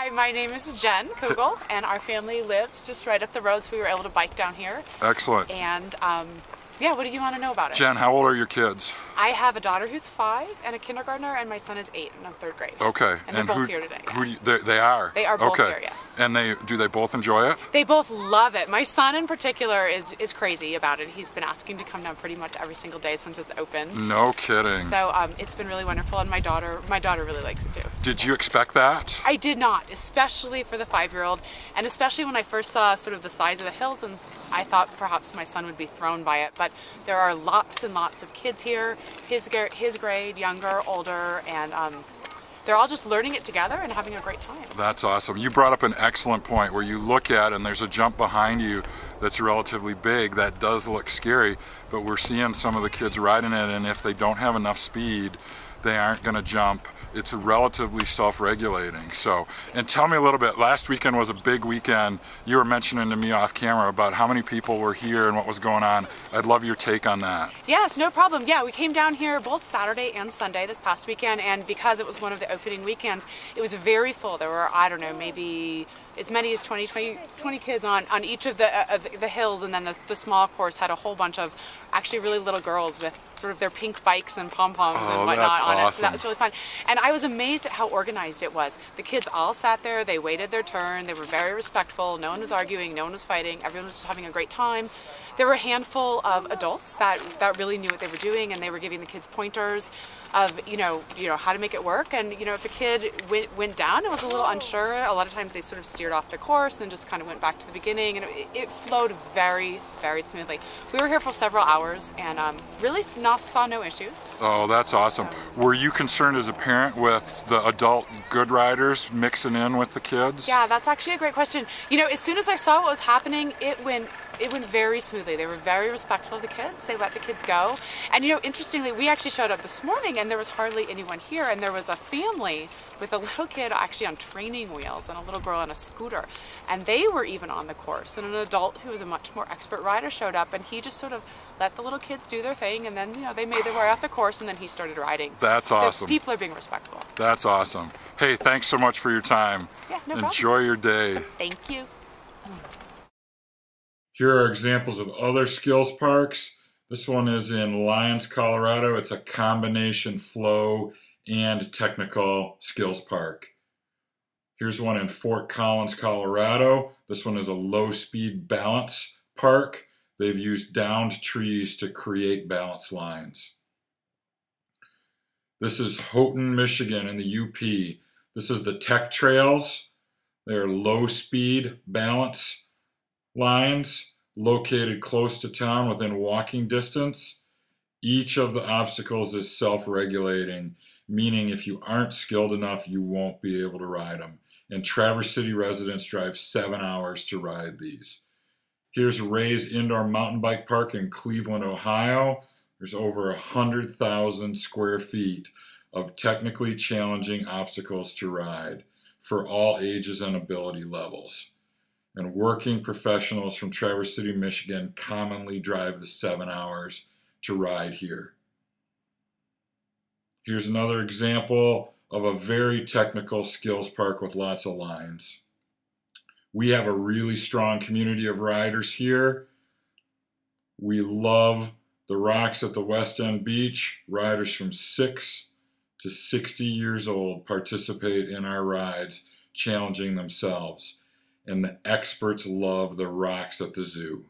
Hi, my name is Jen Kugel, and our family lives just right up the road, so we were able to bike down here. Excellent. And yeah, what did you want to know about it? Jen, how old are your kids? I have a daughter who's 5 and a kindergartner, and my son is 8 and in 3rd grade. Okay. And they're both here today. Yeah. They are? They are both okay. here, yes. And do they both enjoy it? They both love it. My son in particular is crazy about it. He's been asking to come down pretty much every single day since it's open. No kidding. So it's been really wonderful, and my daughter really likes it too. Did you expect that? I did not, especially for the 5-year-old, and especially when I first saw sort of the size of the hills, and I thought perhaps my son would be thrown by it, but there are lots and lots of kids here, his grade, younger, older, and they're all just learning it together and having a great time. That's awesome. You brought up an excellent point where you look at and there's a jump behind you that's relatively big. That does look scary, but we're seeing some of the kids riding it, and if they don't have enough speed, they aren't going to jump. It's relatively self-regulating. So, and tell me a little bit, last weekend was a big weekend. You were mentioning to me off camera about how many people were here and what was going on. I'd love your take on that. Yes, no problem. Yeah, we came down here both Saturday and Sunday this past weekend, and because it was one of the opening weekends, it was very full. There were, I don't know, maybe as many as 20 kids on each of the hills, and then the small course had a whole bunch of actually really little girls with sort of their pink bikes and pom-poms and whatnot on it. So that was really fun. And I was amazed at how organized it was. The kids all sat there, they waited their turn, they were very respectful, no one was arguing, no one was fighting, everyone was just having a great time. There were a handful of adults that really knew what they were doing, and they were giving the kids pointers of you know how to make it work. And if a kid went down and was a little unsure, a lot of times they sort of steered off the course and just kind of went back to the beginning, and it flowed very, very smoothly. We were here for several hours and really saw no issues. Oh, that's awesome. Were you concerned as a parent with the adult good riders mixing in with the kids? Yeah, that's actually a great question. As soon as I saw what was happening, it went very smoothly. They were very respectful of the kids. They let the kids go. And interestingly, we actually showed up this morning and there was hardly anyone here, and there was a family with a little kid actually on training wheels and a little girl on a scooter, and they were even on the course, and an adult who was a much more expert rider showed up, and he just sort of let the little kids do their thing, and then they made their way off the course, and then he started riding. That's awesome. So people are being respectful. That's awesome. Hey, thanks so much for your time. Yeah, no problem. Enjoy your day. Thank you. Here are examples of other skills parks. This one is in Lyons, Colorado. It's a combination flow and technical skills park. Here's one in Fort Collins, Colorado. This one is a low-speed balance park. They've used downed trees to create balance lines. This is Houghton, Michigan in the UP. This is the Tech Trails. They're low-speed balance lines located close to town within walking distance. Each of the obstacles is self-regulating, meaning if you aren't skilled enough, you won't be able to ride them. And Traverse City residents drive 7 hours to ride these. Here's Ray's Indoor Mountain Bike Park in Cleveland, Ohio. There's over 100,000 square feet of technically challenging obstacles to ride for all ages and ability levels. And working professionals from Traverse City, Michigan commonly drive the 7 hours to ride here. Here's another example of a very technical skills park with lots of lines. We have a really strong community of riders here. We love the rocks at the West End Beach. Riders from 6 to 60 years old participate in our rides, challenging themselves. And the experts love the rocks at the zoo.